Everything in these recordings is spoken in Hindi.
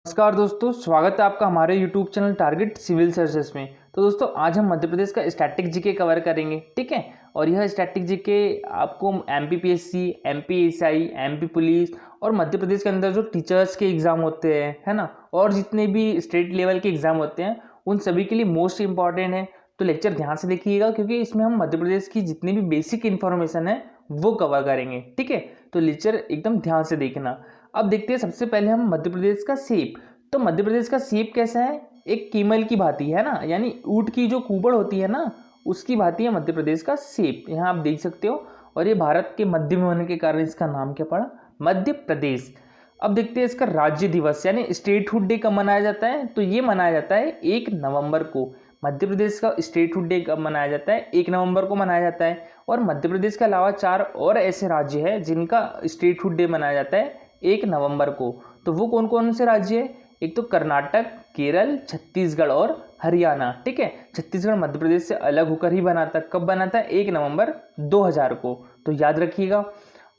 नमस्कार दोस्तों, स्वागत है आपका हमारे YouTube channel target civil services में। तो दोस्तों आज हम मध्य प्रदेश का स्टैटिक जीके कवर करेंगे, ठीक है। और यह स्टैटिक जीके आपको MPPSC, MPSI, MP पुलिस और मध्य प्रदेश के अंदर जो टीचर्स के एग्ज़ाम होते हैं, है ना, और जितने भी स्टेट लेवल के एग्ज़ाम होते हैं उन सभी के लिए मोस्ट इंपॉर्टेंट है। तो लेक्चर ध्यान से देखिएगा क्योंकि इसमें हम मध्य प्रदेश की जितनी भी बेसिक इन्फॉर्मेशन है वो कवर करेंगे, ठीक है। तो लेक्चर एकदम ध्यान से देखना। अब देखते हैं सबसे पहले हम मध्य प्रदेश का शेप। तो मध्य प्रदेश का शेप कैसा है? एक कीमल की भांति है ना, यानी ऊँट की जो कुबड़ होती है ना उसकी भांति है मध्य प्रदेश का शेप। यहाँ आप देख सकते हो। और ये भारत के मध्य में होने के कारण इसका नाम क्या पड़ा? मध्य प्रदेश। अब देखते हैं इसका राज्य दिवस यानी स्टेटहुड डे कब मनाया जाता है। तो ये मनाया जाता है 1 नवंबर को। मध्य प्रदेश का स्टेटहुड डे कब मनाया जाता है? 1 नवंबर को मनाया जाता है। और मध्य प्रदेश के अलावा 4 और ऐसे राज्य हैं जिनका स्टेटहुड डे मनाया जाता है 1 नवंबर को। तो वो कौन कौन से राज्य है? एक तो कर्नाटक, केरल, छत्तीसगढ़ और हरियाणा, ठीक है। छत्तीसगढ़ मध्य प्रदेश से अलग होकर ही बना था। कब बना था? 1 नवंबर 2000 को। तो याद रखिएगा।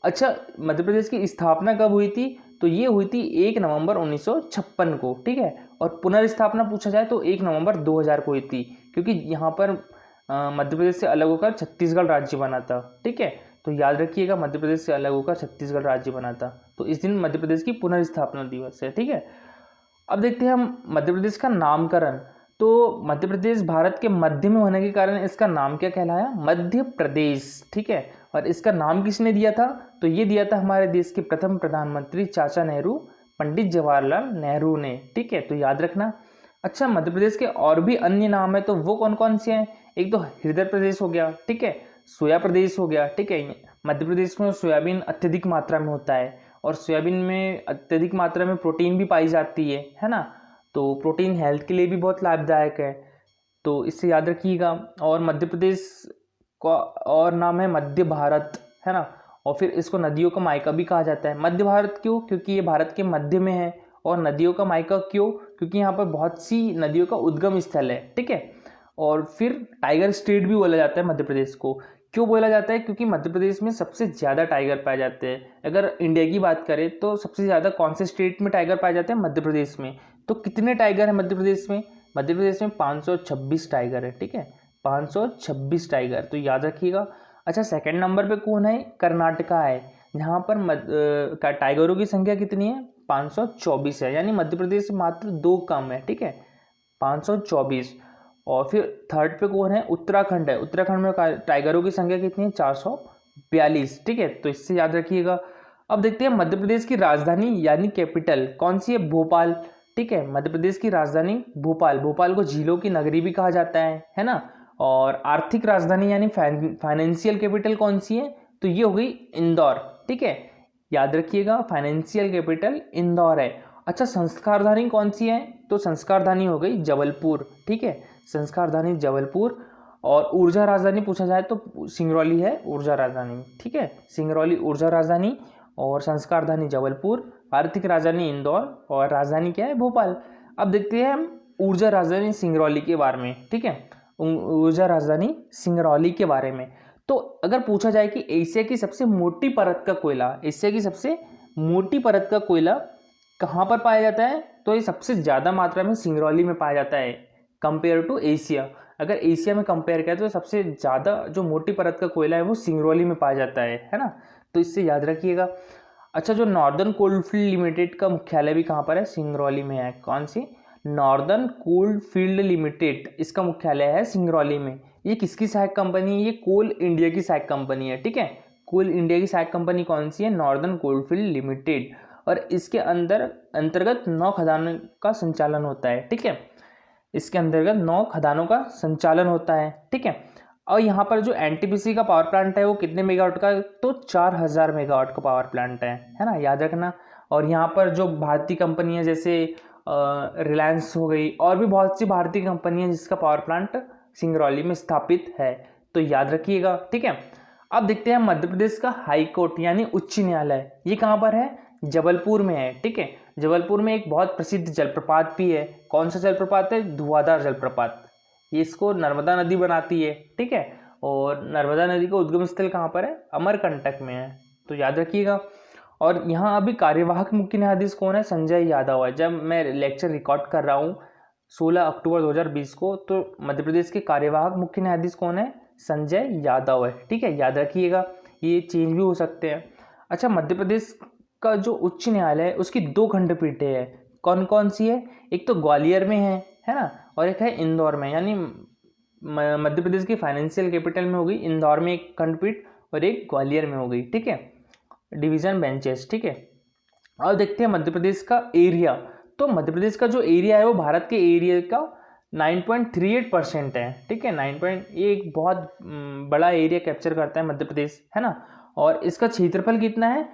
अच्छा, मध्य प्रदेश की स्थापना कब हुई थी? तो ये हुई थी 1 नवंबर 1956 को, ठीक है। और पुनर्स्थापना पूछा जाए तो 1 नवंबर 2000 को हुई थी, क्योंकि यहाँ पर मध्य प्रदेश से अलग होकर छत्तीसगढ़ राज्य बना था, ठीक है। तो याद रखिएगा, मध्य प्रदेश से अलग होकर छत्तीसगढ़ राज्य बना था। तो इस दिन मध्य प्रदेश की पुनर्स्थापना दिवस है, ठीक है। अब देखते हैं हम मध्य प्रदेश का नामकरण। तो मध्य प्रदेश भारत के मध्य में होने के कारण इसका नाम क्या कहलाया? मध्य प्रदेश, ठीक है। और इसका नाम किसने दिया था? तो ये दिया था हमारे देश के प्रथम प्रधानमंत्री चाचा नेहरू, पंडित जवाहरलाल नेहरू ने, ठीक है। तो याद रखना। अच्छा, मध्य प्रदेश के और भी अन्य नाम है, तो वो कौन कौन से हैं? एक तो हृदय प्रदेश हो गया, ठीक है। सोया प्रदेश हो गया, ठीक है। मध्य प्रदेश में सोयाबीन अत्यधिक मात्रा में होता है और सोयाबीन में अत्यधिक मात्रा में प्रोटीन भी पाई जाती है ना। तो प्रोटीन हेल्थ के लिए भी बहुत लाभदायक है, तो इससे याद रखिएगा। और मध्य प्रदेश का और नाम है मध्य भारत, है ना। और फिर इसको नदियों का मायका भी कहा जाता है। मध्य भारत क्यों? क्योंकि ये भारत के मध्य में है। और नदियों का मायका क्यों? क्योंकि यहाँ पर बहुत सी नदियों का उद्गम स्थल है, ठीक है। और फिर टाइगर स्टेट भी बोला जाता है मध्य प्रदेश को। क्यों बोला जाता है? क्योंकि मध्य प्रदेश में सबसे ज़्यादा टाइगर पाए जाते हैं। अगर इंडिया की बात करें तो सबसे ज़्यादा कौन से स्टेट में टाइगर पाए जाते हैं? मध्य प्रदेश में। तो कितने टाइगर हैं मध्य प्रदेश में? मध्य प्रदेश में 526 टाइगर है, ठीक है। 526 टाइगर, तो याद रखिएगा। अच्छा, सेकंड नंबर पे कौन है? कर्नाटका है, जहाँ पर टाइगरों की संख्या कितनी है? 524 है, यानी मध्य प्रदेश से मात्र 2 कम है, ठीक है, 524। और फिर थर्ड पे कौन है? उत्तराखंड है। उत्तराखंड में टाइगरों की संख्या कितनी है? 442, ठीक है। तो इससे याद रखिएगा। अब देखते हैं मध्य प्रदेश की राजधानी यानी कैपिटल कौन सी है? भोपाल, ठीक है। मध्य प्रदेश की राजधानी भोपाल। भोपाल को झीलों की नगरी भी कहा जाता है ना। और आर्थिक राजधानी यानी फाइनेंशियल कैपिटल कौन सी है? तो ये हो गई इंदौर, ठीक है। याद रखिएगा, फाइनेंशियल कैपिटल इंदौर है। अच्छा, संस्कार राजधानी कौन सी है? तो संस्कार राजधानी हो गई जबलपुर, ठीक है। संस्कार राजधानी जबलपुर। और ऊर्जा राजधानी पूछा जाए तो सिंगरौली है ऊर्जा राजधानी, ठीक है। सिंगरौली ऊर्जा राजधानी और संस्कार राजधानी जबलपुर, आर्थिक राजधानी इंदौर और राजधानी क्या है? भोपाल। अब देखते हैं हम ऊर्जा राजधानी सिंगरौली के बारे में, ठीक है। ऊर्जा राजधानी सिंगरौली के बारे में। तो अगर पूछा जाए कि एशिया की सबसे मोटी परत का कोयला, एशिया की सबसे मोटी परत का कोयला कहाँ पर पाया जाता है? तो ये सबसे ज़्यादा मात्रा में सिंगरौली में पाया जाता है कंपेयर टू एशिया। अगर एशिया में कंपेयर करें तो सबसे ज़्यादा जो मोटी परत का कोयला है वो सिंगरौली में पाया जाता है ना। तो इससे याद रखिएगा। अच्छा, जो नॉर्दर्न कोलफील्ड लिमिटेड का मुख्यालय भी कहाँ पर है? सिंगरौली में है। कौन सी? नॉर्दर्न कोलफील्ड लिमिटेड, इसका मुख्यालय है सिंगरौली में। ये किसकी सहायक कंपनी है? ये कोल इंडिया की सहायक कंपनी है, ठीक है। कोल इंडिया की सहायक कंपनी कौन सी है? Northern coalfield limited. और इसके अंतर्गत 9 खदानों का संचालन होता है, ठीक है। इसके अंतर्गत 9 खदानों का संचालन होता है, ठीक है। और यहाँ पर जो एनटीपीसी का पावर प्लांट है वो कितने मेगावाट का? तो 4000 मेगावाट का पावर प्लांट है ना, याद रखना। और यहाँ पर जो भारतीय कंपनी है जैसे रिलायंस हो गई, और भी बहुत सी भारतीय कंपनी है जिसका पावर प्लांट सिंगरौली में स्थापित है, तो याद रखिएगा, ठीक है। अब देखते हैं मध्य प्रदेश का हाई कोर्ट यानी उच्च न्यायालय, ये कहाँ पर है? जबलपुर में है, ठीक है। जबलपुर में एक बहुत प्रसिद्ध जलप्रपात भी है। कौन सा जलप्रपात है? धुआंधार जलप्रपात। ये इसको नर्मदा नदी बनाती है, ठीक है। और नर्मदा नदी का उद्गम स्थल कहाँ पर है? अमरकंटक में है, तो याद रखिएगा। और यहाँ अभी कार्यवाहक मुख्य न्यायाधीश कौन है, संजय यादव है। जब मैं लेक्चर रिकॉर्ड कर रहा हूँ 16 अक्टूबर 2020 को, तो मध्य प्रदेश के कार्यवाहक मुख्य न्यायाधीश कौन है, संजय यादव है। ठीक है, याद रखिएगा, ये चेंज भी हो सकते हैं। अच्छा, मध्य प्रदेश का जो उच्च न्यायालय है उसकी 2 खंडपीठें हैं, कौन कौन सी है, एक तो ग्वालियर में है ना, और एक है इंदौर में। यानी मध्य प्रदेश की फाइनेंशियल कैपिटल में हो गई इंदौर में एक खंडपीठ और एक ग्वालियर में हो गई। ठीक है, डिवीजन बेंचेस। ठीक है, अब देखते हैं मध्य प्रदेश का एरिया। तो मध्य प्रदेश का जो एरिया है वो भारत के एरिया का 9.38% है। ठीक है, 9. ये एक बहुत बड़ा एरिया कैप्चर करता है मध्य प्रदेश, है ना। और इसका क्षेत्रफल कितना है,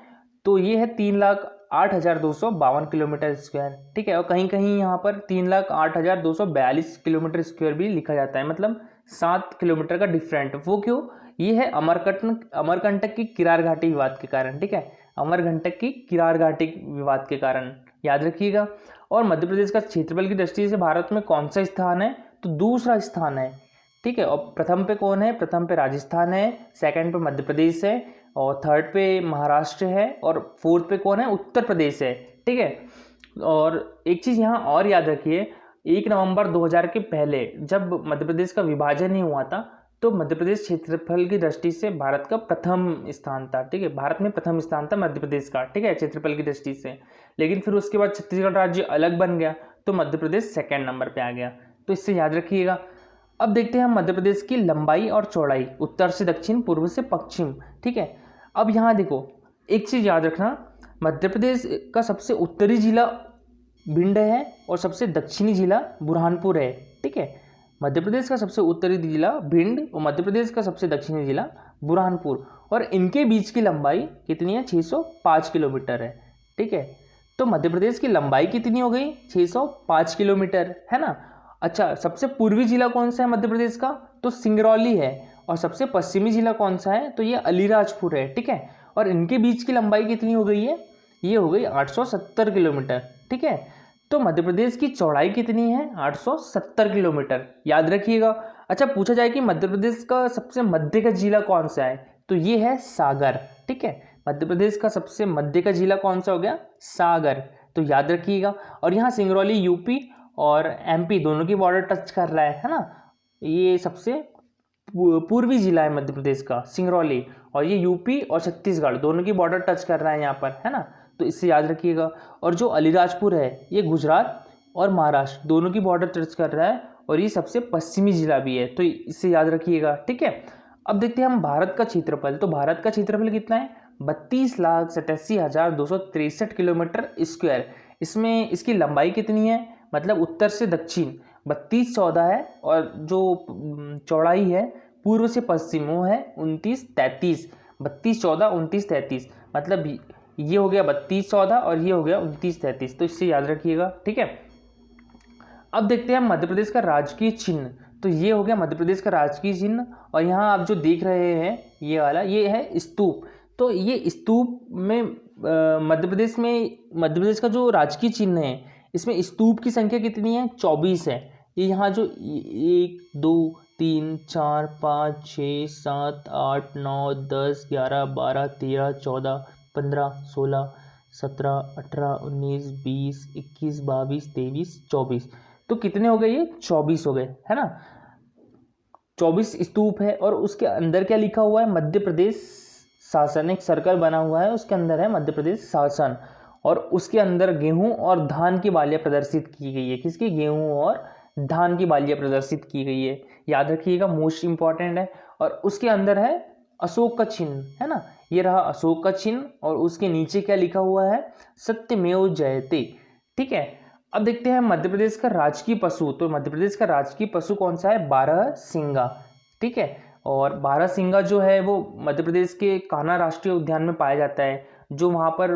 तो ये है 3,08,252 किलोमीटर स्क्वायर। ठीक है, और कहीं कहीं यहाँ पर 3,08,242 किलोमीटर स्क्वायर भी लिखा जाता है, मतलब 7 किलोमीटर का डिफरेंट। वो क्यों, ये है अमरकंटक की किरार घाटी विवाद के कारण। ठीक है, अमरकंटक की किरार घाटी विवाद के कारण, याद रखिएगा। और मध्य प्रदेश का क्षेत्रफल की दृष्टि से भारत में कौन सा स्थान है, तो दूसरा स्थान है। ठीक है, और प्रथम पे कौन है, प्रथम पे राजस्थान है, सेकंड पे मध्य प्रदेश है, और थर्ड पे महाराष्ट्र है, और फोर्थ पे कौन है, उत्तर प्रदेश है। ठीक है, और एक चीज़ यहाँ और याद रखिए, 1 नवंबर 2000 के पहले जब मध्य प्रदेश का विभाजन नहीं हुआ था, तो मध्य प्रदेश क्षेत्रफल की दृष्टि से भारत का प्रथम स्थान था। ठीक है, भारत में प्रथम स्थान था मध्य प्रदेश का। ठीक है, क्षेत्रफल की दृष्टि से। लेकिन फिर उसके बाद छत्तीसगढ़ राज्य अलग बन गया, तो मध्य प्रदेश सेकंड नंबर पे आ गया। तो इससे याद रखिएगा। अब देखते हैं हम मध्य प्रदेश की लंबाई और चौड़ाई, उत्तर से दक्षिण, पूर्व से पश्चिम। ठीक है, अब यहाँ देखो, एक चीज़ याद रखना, मध्य प्रदेश का सबसे उत्तरी जिला भिंड है और सबसे दक्षिणी जिला बुरहानपुर है। ठीक है, मध्य प्रदेश का सबसे उत्तरी जिला भिंड और मध्य प्रदेश का सबसे दक्षिणी जिला बुरहानपुर, और इनके बीच की लंबाई कितनी है, 605 किलोमीटर है। ठीक है, तो मध्य प्रदेश की लंबाई कितनी हो गई, 605 किलोमीटर, है ना। अच्छा, सबसे पूर्वी जिला कौन सा है मध्य प्रदेश का, तो सिंगरौली है, और सबसे पश्चिमी जिला कौन सा है, तो ये अलीराजपुर है। ठीक है, और इनके बीच की लंबाई कितनी हो गई है, ये हो गई 870 किलोमीटर। ठीक है, तो मध्य प्रदेश की चौड़ाई कितनी है, 870 किलोमीटर, याद रखिएगा। अच्छा, पूछा जाए कि मध्य प्रदेश का सबसे मध्य का जिला कौन सा है, तो ये है सागर। ठीक है, मध्य प्रदेश का सबसे मध्य का जिला कौन सा हो गया, सागर, तो याद रखिएगा। और यहाँ सिंगरौली यूपी और एमपी दोनों की बॉर्डर टच कर रहा है ना। ये सबसे पूर्वी जिला है मध्य प्रदेश का सिंगरौली, और ये यूपी और छत्तीसगढ़ दोनों की बॉर्डर टच कर रहा है यहाँ पर, है ना। तो इससे याद रखिएगा। और जो अलीराजपुर है ये गुजरात और महाराष्ट्र दोनों की बॉर्डर टच कर रहा है, और ये सबसे पश्चिमी जिला भी है, तो इससे याद रखिएगा। ठीक है, अब देखते हैं हम भारत का क्षेत्रफल। तो भारत का क्षेत्रफल कितना है, 32,87,263 किलोमीटर स्क्वायर। इसमें इसकी लंबाई कितनी है, मतलब उत्तर से दक्षिण 3214 है, और जो चौड़ाई है पूर्व से पश्चिम वो है 2933। 3214 2933, मतलब ये हो गया 3214 और ये हो गया 2933, तो इससे याद रखिएगा। ठीक है, अब देखते हैं मध्य प्रदेश का राजकीय चिन्ह। तो ये हो गया मध्य प्रदेश का राजकीय चिन्ह, और यहाँ आप जो देख रहे हैं ये वाला, ये है स्तूप। तो ये स्तूप में मध्य प्रदेश का जो राजकीय चिन्ह है, इसमें स्तूप की संख्या कितनी है, 24 है। ये यहाँ जो 1 2 3 4 5 6 7 8 9 10 11 12 13 14 15 16 17 18 19 20 21 22 23 24, तो कितने हो गए, ये 24 हो गए, है ना। 24 स्तूप है, और उसके अंदर क्या लिखा हुआ है, मध्य प्रदेश शासन, एक सर्कल बना हुआ है, उसके अंदर है मध्य प्रदेश शासन, और उसके अंदर गेहूं और धान की बालियां प्रदर्शित की गई है। किसकी, गेहूं और धान की बालियां प्रदर्शित की गई है, याद रखिएगा, मोस्ट इंपॉर्टेंट है। और उसके अंदर है अशोक का चिन्ह, है ना, ये रहा अशोक का चिन्ह, और उसके नीचे क्या लिखा हुआ है, सत्यमेव जयते। ठीक है, अब देखते हैं मध्य प्रदेश का राजकीय पशु। तो मध्य प्रदेश का राजकीय पशु कौन सा है, बारहसिंगा। ठीक है, और बारहसिंगा जो है वो मध्य प्रदेश के कान्हा राष्ट्रीय उद्यान में पाया जाता है, जो वहाँ पर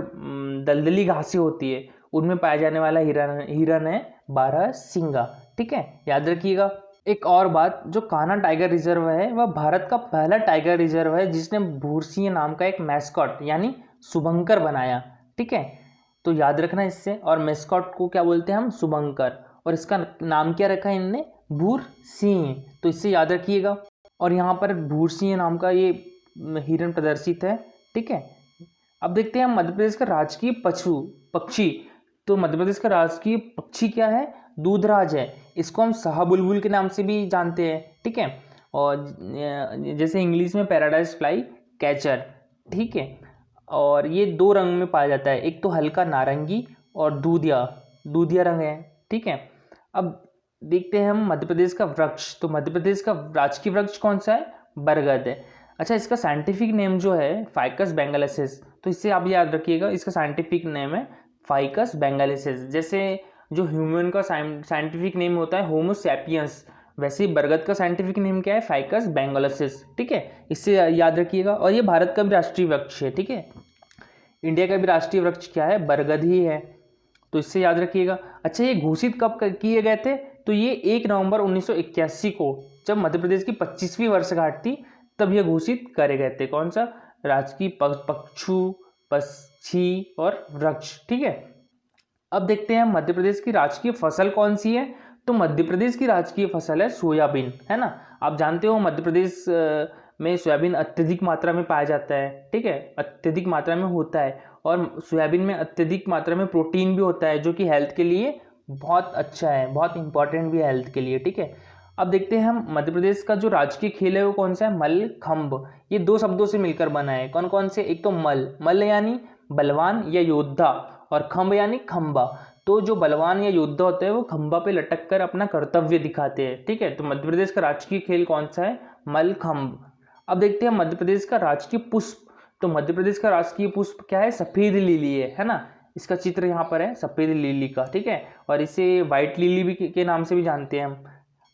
दलदली घासें होती है उनमें पाया जाने वाला हिरन है बारहसिंगा। ठीक है, याद रखिएगा। एक और बात, जो कान्हा टाइगर रिजर्व है वह भारत का पहला टाइगर रिजर्व है जिसने भूरसिंह नाम का एक मैस्कॉट यानी शुभंकर बनाया। ठीक है, तो याद रखना इससे। और मैस्कॉट को क्या बोलते हैं हम, शुभंकर, और इसका नाम क्या रखा है इनने, भूरसिंह, तो इससे याद रखिएगा। और यहाँ पर भूरसिंह नाम का ये हिरन प्रदर्शित है। ठीक है, अब देखते हैं हम मध्य प्रदेश का राजकीय पक्षी। तो मध्य प्रदेश का राजकीय पक्षी क्या है? दूधराज है। इसको हम शाहबुलबुल के नाम से भी जानते हैं, ठीक है। और जैसे इंग्लिश में पैराडाइज फ्लाई कैचर, ठीक है। और ये 2 रंग में पाया जाता है, एक तो हल्का नारंगी और दूधिया रंग है, ठीक है। अब देखते हैं हम मध्य प्रदेश का वृक्ष। तो मध्य प्रदेश का राजकीय वृक्ष कौन सा है? बरगद है। अच्छा, इसका साइंटिफिक नेम जो है फाइकस बेंगालेसिस। तो इससे आप याद रखिएगा, इसका साइंटिफिक नेम है फाइकस बेंगालेसिस। जैसे जो ह्यूमन का साइंटिफिक नेम होता है होमो सैपियंस, वैसे ही बरगद का साइंटिफिक नेम क्या है? फाइकस बेंगालेसिस, ठीक है। इससे याद रखिएगा। और ये भारत का भी राष्ट्रीय वृक्ष है, ठीक है। इंडिया का भी राष्ट्रीय वृक्ष क्या है? बरगद ही है, तो इससे याद रखिएगा। अच्छा, ये घोषित कब किए गए थे? तो ये 1 नवंबर 1981 को, जब मध्य प्रदेश की 25वीं वर्षगांठ थी, तब ये घोषित करे गए थे। कौन सा? राजकीय पक्षी और वृक्ष, ठीक है। अब देखते हैं मध्य प्रदेश की राजकीय फसल कौन सी है। तो मध्य प्रदेश की राजकीय फसल है सोयाबीन, है ना। आप जानते हो मध्य प्रदेश में सोयाबीन अत्यधिक मात्रा में पाया जाता है, ठीक है, अत्यधिक मात्रा में होता है। और सोयाबीन में अत्यधिक मात्रा में प्रोटीन भी होता है, जो कि हेल्थ के लिए बहुत अच्छा है, बहुत इंपॉर्टेंट भी है हेल्थ के लिए, ठीक है। अब देखते हैं हम मध्य प्रदेश का जो राजकीय खेल है वो कौन सा है? मल्लखंभ। ये 2 शब्दों से मिलकर बना है। कौन कौन से? एक तो मल्ल यानी बलवान या योद्धा, और खंभ यानी खंबा। तो जो बलवान या योद्धा होते हैं वो खंबा पे लटक कर अपना कर्तव्य दिखाते हैं, ठीक है। तो मध्य प्रदेश का राजकीय खेल कौन सा है? मल्लखंभ। अब देखते हैं मध्य प्रदेश का राजकीय पुष्प। तो मध्य प्रदेश का राजकीय पुष्प क्या है? सफेद लिली है ना। इसका चित्र यहाँ पर है सफेद लिली का, ठीक है। और इसे व्हाइट लिली भी के नाम से भी जानते हैं हम।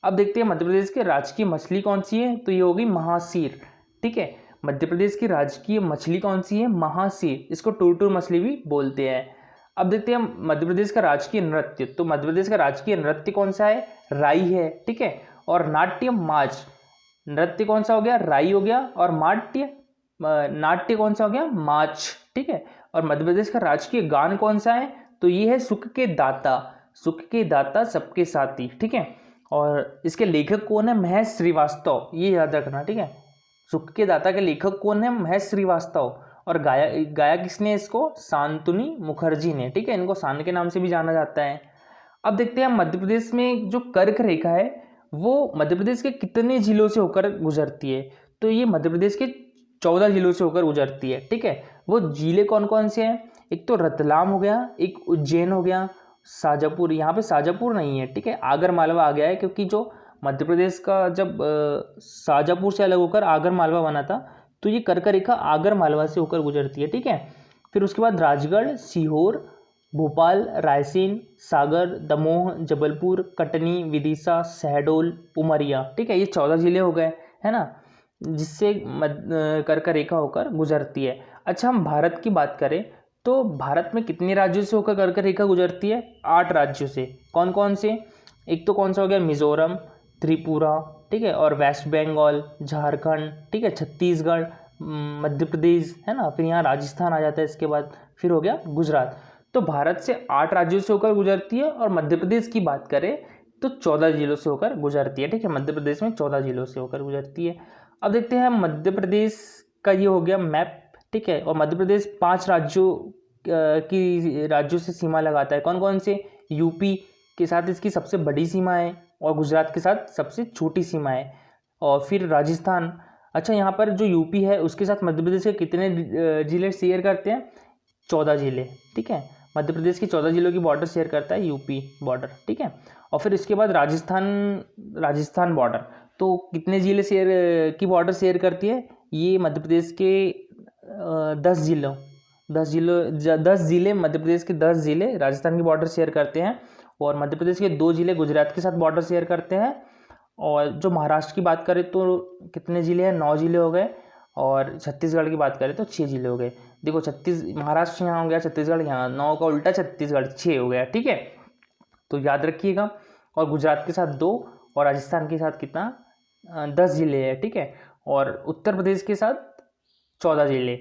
अब देखते हैं मध्य प्रदेश की राजकीय मछली कौन सी है? तो ये होगी महासीर, ठीक है। मध्य प्रदेश की राजकीय मछली कौन सी है? महासीर। इसको टूरटूर मछली भी बोलते हैं। अब देखते हैं मध्य प्रदेश का राजकीय नृत्य। तो मध्य प्रदेश का राजकीय नृत्य कौन सा है? राई है, ठीक है। और नाट्य माच। नृत्य कौन सा हो गया? राई हो गया। और नाट्य कौन सा हो गया? माच, ठीक है। और मध्य प्रदेश का राजकीय गान कौन सा है? तो ये है सुख के दाता सबके साथी, ठीक है। और इसके लेखक कौन है? महेश श्रीवास्तव, ये याद रखना, ठीक है। सुख के दाता के लेखक कौन है? महेश श्रीवास्तव। और गाया किसने इसको? शांतनु मुखर्जी ने, ठीक है। इनको शान के नाम से भी जाना जाता है। अब देखते हैं मध्य प्रदेश में जो कर्क रेखा है वो मध्य प्रदेश के कितने जिलों से होकर गुजरती है? तो ये मध्य प्रदेश के 14 जिलों से होकर गुजरती है, ठीक है। वो जिले कौन कौन से हैं? एक तो रतलाम हो गया, एक उज्जैन हो गया, शाजापुर, यहाँ पे शाजापुर नहीं है, ठीक है, आगर मालवा आ गया है, क्योंकि जो मध्य प्रदेश का जब शाजापुर से अलग होकर आगर मालवा बना था, तो ये कर्क रेखा आगर मालवा से होकर गुजरती है, ठीक है। फिर उसके बाद राजगढ़, सीहोर, भोपाल, रायसेन, सागर, दमोह, जबलपुर, कटनी, विदिशा, शहडोल, उमरिया, ठीक है। ये 14 जिले हो गए, है ना, जिससे कर्क रेखा होकर गुजरती है। अच्छा, हम भारत की बात करें तो भारत में कितने राज्यों से होकर कर्क रेखा गुजरती है? 8 राज्यों से। कौन कौन से? एक तो कौन सा हो गया? मिजोरम, त्रिपुरा, ठीक है, और वेस्ट बंगाल, झारखंड, ठीक है, छत्तीसगढ़, मध्य प्रदेश, है ना। फिर यहाँ राजस्थान आ जाता है इसके बाद, फिर हो गया गुजरात। तो भारत से 8 राज्यों से होकर गुजरती है। और मध्य प्रदेश की बात करें तो 14 जिलों से होकर गुजरती है, ठीक है। मध्य प्रदेश में 14 जिलों से होकर गुजरती है। अब देखते हैं मध्य प्रदेश का ये हो गया मैप, ठीक है। और मध्य प्रदेश 5 राज्यों से सीमा लगाता है। कौन कौन से? यूपी के साथ इसकी सबसे बड़ी सीमा है, और गुजरात के साथ सबसे छोटी सीमा है, और फिर राजस्थान। अच्छा, यहाँ पर जो यूपी है उसके साथ मध्य प्रदेश के कितने जिले शेयर करते हैं? 14 जिले, ठीक है। मध्य प्रदेश की 14 जिलों की बॉर्डर शेयर करता है यूपी बॉर्डर, ठीक है। और फिर इसके बाद राजस्थान बॉर्डर, तो कितने जिले की बॉर्डर शेयर करती है? ये मध्य प्रदेश के 10 जिले, मध्य प्रदेश के 10 जिले राजस्थान की बॉर्डर शेयर करते हैं। और मध्य प्रदेश के 2 जिले गुजरात के साथ बॉर्डर शेयर करते हैं। और जो महाराष्ट्र की बात करें तो कितने जिले हैं? 9 जिले हो गए। और छत्तीसगढ़ की बात करें तो 6 जिले हो गए। देखो, महाराष्ट्र यहाँ हो गया, छत्तीसगढ़ यहाँ, 9 का उल्टा छत्तीसगढ़ 6 हो गया, ठीक है। तो याद रखिएगा। और गुजरात के साथ 2 और राजस्थान के साथ कितना? 10 जिले हैं, ठीक है। और उत्तर प्रदेश के साथ 14 जिले।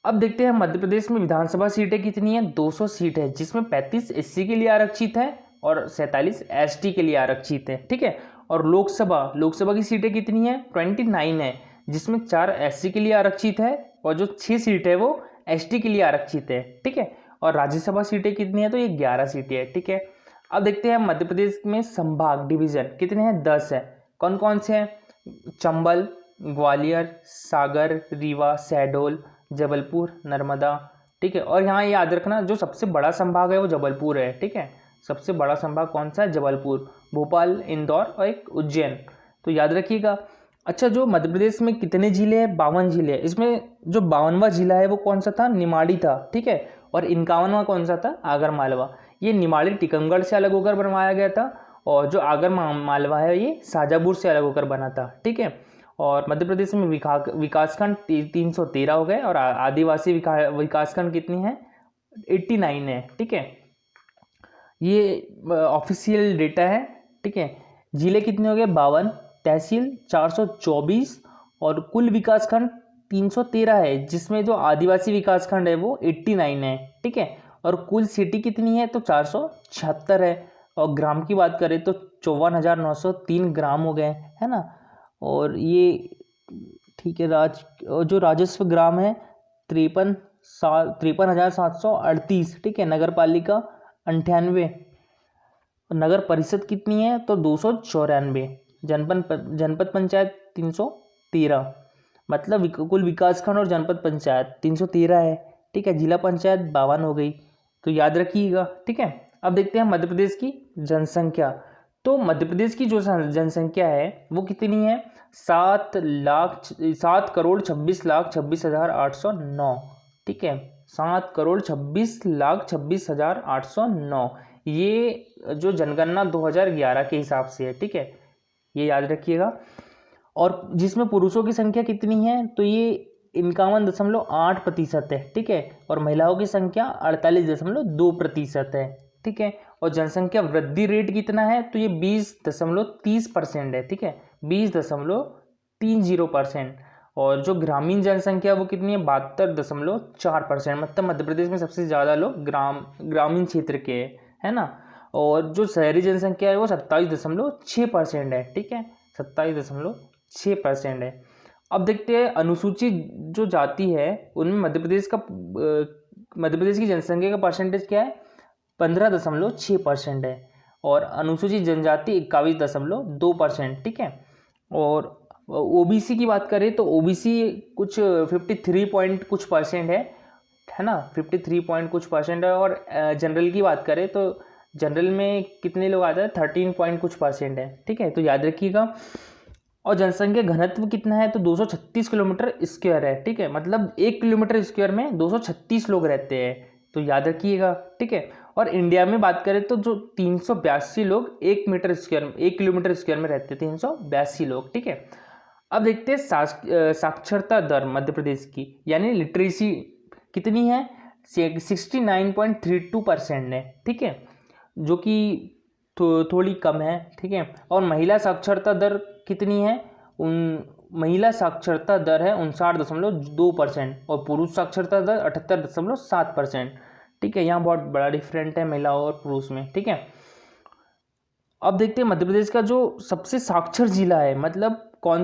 अब देखते हैं मध्य प्रदेश में विधानसभा सीटें कितनी हैं? 200 सीट है, जिसमें 35 SC के लिए आरक्षित है और 47 ST के लिए आरक्षित है, ठीक है। और लोकसभा की सीटें कितनी है? 29 है, जिसमें 4 SC के लिए आरक्षित है और जो 6 सीट है वो एसटी के लिए आरक्षित है, ठीक है। और राज्यसभा सीटें कितनी है, तो ये 11 सीटें हैं, ठीक है। अब देखते हैं मध्य प्रदेश में संभाग डिवीजन कितने हैं, 10 है। कौन कौन से हैं, चंबल, ग्वालियर, सागर, रीवा, शहडोल, जबलपुर, नर्मदा, ठीक है। और यहाँ याद रखना जो सबसे बड़ा संभाग है वो जबलपुर है, ठीक है। सबसे बड़ा संभाग कौन सा है, जबलपुर, भोपाल, इंदौर और एक उज्जैन, तो याद रखिएगा। अच्छा, जो मध्य प्रदेश में कितने जिले हैं, 52 जिले हैं। इसमें जो 52वां जिला है वो कौन सा था, निमाड़ी था, ठीक है। और 51वां कौन सा था, आगर मालवा। ये निमाड़ी टीकमगढ़ से अलग होकर बनवाया गया था और जो आगर मालवा है ये शाजापुर से अलग होकर बना था, ठीक है। और मध्य प्रदेश में विकासखंड 313 हो गए और आदिवासी विकासखंड कितनी है, 89 है, ठीक है। ये ऑफिशियल डेटा है, ठीक है। जिले कितने हो गए, 52, तहसील 424 और कुल विकासखंड 313 है, जिसमें जो आदिवासी विकासखंड है वो 89 है, ठीक है। और कुल सिटी कितनी है, तो 476 है। और ग्राम की बात करें तो 54,903 ग्राम हो गए, है ना। और ये ठीक है, जो राजस्व ग्राम है 53,738, ठीक है। नगर पालिका 98, नगर परिषद कितनी है, तो 294, जनपद पंचायत 313, मतलब कुल विकासखंड और जनपद पंचायत 313 है, ठीक है। जिला पंचायत 52 हो गई, तो याद रखिएगा, ठीक है। अब देखते हैं मध्य प्रदेश की जनसंख्या। तो मध्य प्रदेश की जो जनसंख्या है वो कितनी है, 7,26,26,26,809, ठीक है। 7,26,26,809 ये जो जनगणना 2011 के हिसाब से है, ठीक है, ये याद रखिएगा। और जिसमें पुरुषों की संख्या कितनी है, तो ये 51.8% है, ठीक है। और महिलाओं की संख्या 48.2% है, ठीक है। और जनसंख्या वृद्धि रेट कितना है, तो ये 20.30% है, ठीक है, 20.30%। और जो ग्रामीण जनसंख्या वो कितनी है, 72.4%, मतलब मध्य प्रदेश में सबसे ज़्यादा लोग ग्रामीण क्षेत्र के है ना। और जो शहरी जनसंख्या है वो 27.6% है, ठीक है, 27.6% है। अब देखते हैं अनुसूचित जो जाति है उनमें मध्य प्रदेश की जनसंख्या का परसेंटेज क्या है, 15.6% है। और अनुसूचित जनजाति 21.2%, ठीक है। और ओबीसी की बात करें तो ओबीसी कुछ 53 पॉइंट कुछ परसेंट है ना, 53 पॉइंट कुछ परसेंट है। और जनरल की बात करें तो जनरल में कितने लोग आते हैं, 13 पॉइंट कुछ परसेंट है, ठीक है, तो याद रखिएगा। और जनसंख्या घनत्व कितना है, तो 236 किलोमीटर स्क्वायर है, ठीक है, मतलब 1 किलोमीटर स्क्वायर में 236 लोग रहते हैं, तो याद रखिएगा, ठीक है। और इंडिया में बात करें तो जो 382 लोग 1 किलोमीटर स्क्वायर में रहते हैं, 382 लोग, ठीक है। अब देखते हैं साक्षरता दर मध्य प्रदेश की, यानी लिटरेसी कितनी है, 69.32% है, ठीक है, जो कि थोड़ी कम है, ठीक है। और महिला साक्षरता दर कितनी है, महिला साक्षरता दर है 59.2% और पुरुष साक्षरता दर 78.7%, ठीक है। यहाँ बहुत बड़ा डिफरेंट है महिला और पुरुष में, ठीक है। अब देखते हैं मध्य प्रदेश का जो सबसे साक्षर जिला है, मतलब कौन